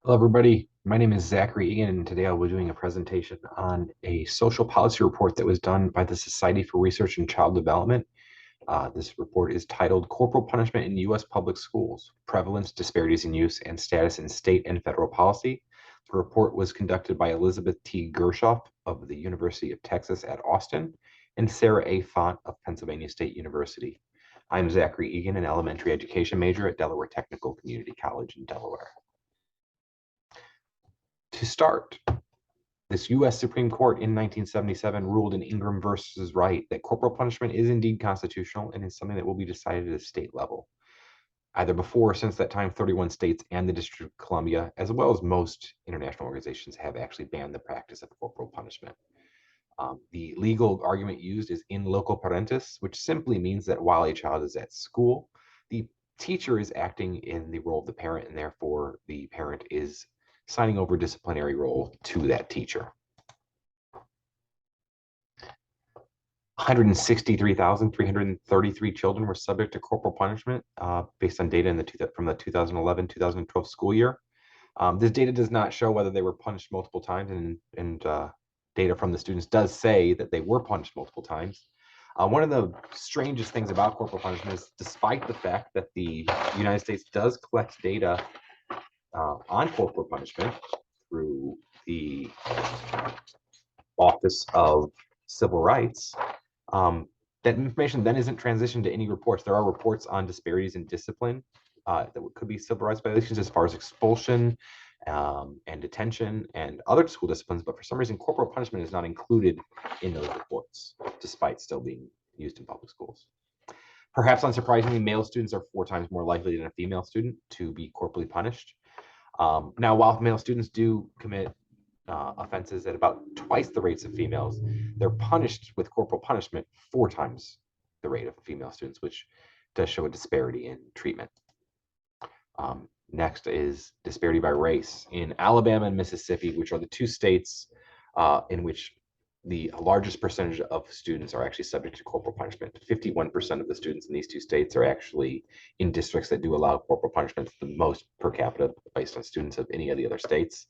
Hello, everybody. My name is Zachary Egan, and today I'll be doing a presentation on a social policy report that was done by the Society for Research in Child Development. This report is titled Corporal Punishment in U.S. Public Schools, Prevalence, Disparities in Use, and Status in State and Federal Policy. The report was conducted by Elizabeth T. Gershoff of the University of Texas at Austin and Sarah A. Font of Pennsylvania State University. I'm Zachary Egan, an elementary education major at Delaware Technical Community College in Delaware. To start, this U.S. Supreme Court in 1977 ruled in Ingram versus Wright that corporal punishment is indeed constitutional and is something that will be decided at a state level. Either before or since that time, 31 states and the District of Columbia, as well as most international organizations, have actually banned the practice of corporal punishment. The legal argument used is in loco parentis, which simply means that while a child is at school, the teacher is acting in the role of the parent, and therefore the parent is signing over disciplinary role to that teacher. 163,333 children were subject to corporal punishment based on data from the 2011-2012 school year. This data does not show whether they were punished multiple times, and data from the students does say that they were punished multiple times. One of the strangest things about corporal punishment is, despite the fact that the United States does collect data on corporal punishment through the Office of Civil Rights, that information then isn't transitioned to any reports. There are reports on disparities in discipline that could be civil rights violations as far as expulsion and detention and other school disciplines, but for some reason, corporal punishment is not included in those reports, despite still being used in public schools. Perhaps unsurprisingly, male students are 4 times more likely than a female student to be corporally punished. Now, while male students do commit offenses at about twice the rates of females, they're punished with corporal punishment 4 times the rate of female students, which does show a disparity in treatment. Next is disparity by race. In Alabama and Mississippi, which are the 2 states in which the largest percentage of students are actually subject to corporal punishment. 51% of the students in these 2 states are actually in districts that do allow corporal punishment, the most per capita based on students of any of the other states.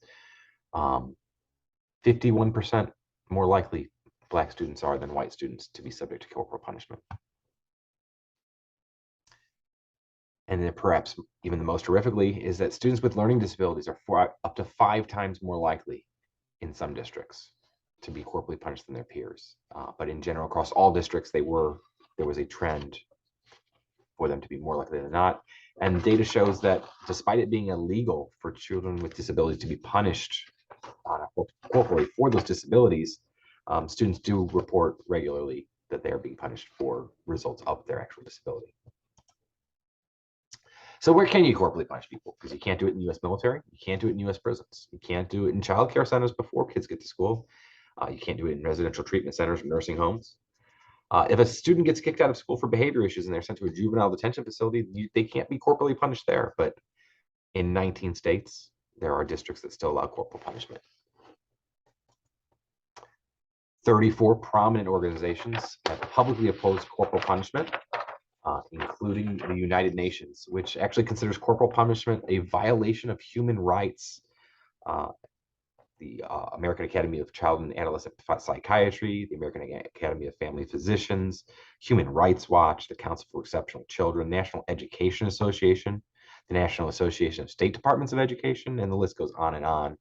51% more likely Black students are than white students to be subject to corporal punishment. And then perhaps even the most horrifically is that students with learning disabilities are up to 5 times more likely in some districts to be corporally punished than their peers. But in general, across all districts, there was a trend for them to be more likely than not. And data shows that despite it being illegal for children with disabilities to be punished corporally for those disabilities, students do report regularly that they are being punished for results of their actual disability. So where can you corporally punish people? Because you can't do it in the U.S. military, you can't do it in U.S. prisons, you can't do it in child care centers before kids get to school, you can't do it in residential treatment centers or nursing homes. If a student gets kicked out of school for behavior issues and they're sent to a juvenile detention facility, they can't be corporally punished there. But in 19 states, there are districts that still allow corporal punishment. 34 prominent organizations have publicly opposed corporal punishment, including the United Nations, which actually considers corporal punishment a violation of human rights. The American Academy of Child and Adolescent Psychiatry, the American Academy of Family Physicians, Human Rights Watch, the Council for Exceptional Children, National Education Association, the National Association of State Departments of Education, and the list goes on and on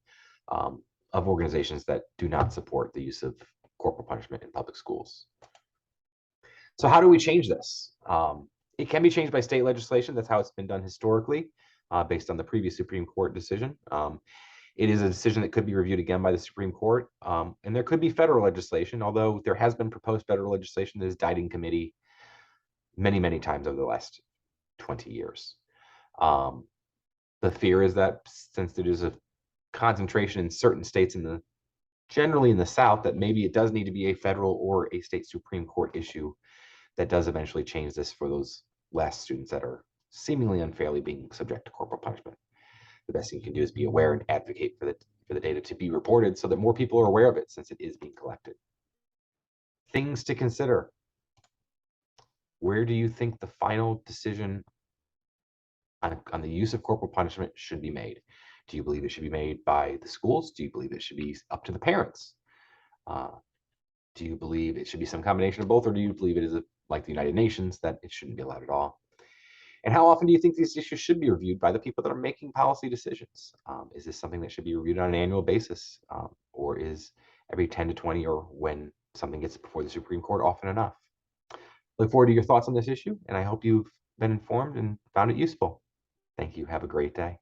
of organizations that do not support the use of corporal punishment in public schools. So how do we change this? It can be changed by state legislation. That's how it's been done historically, based on the previous Supreme Court decision. It is a decision that could be reviewed again by the Supreme Court. And there could be federal legislation, although there has been proposed federal legislation that has died in committee many, many times over the last 20 years. The fear is that since there is a concentration in certain states generally in the South, that maybe it does need to be a federal or a state Supreme Court issue that does eventually change this for those last students that are seemingly unfairly being subject to corporal punishment. The best thing you can do is be aware and advocate for the data to be reported so that more people are aware of it, since it is being collected. Things to consider. Where do you think the final decision on the use of corporal punishment should be made? Do you believe it should be made by the schools? Do you believe it should be up to the parents? Uh, do you believe it should be some combination of both, or do you believe it is like the United Nations that it shouldn't be allowed at all? And how often do you think these issues should be reviewed by the people that are making policy decisions? Is this something that should be reviewed on an annual basis, or is every 10 to 20, or when something gets before the Supreme Court, often enough? Look forward to your thoughts on this issue, and I hope you've been informed and found it useful. Thank you. Have a great day.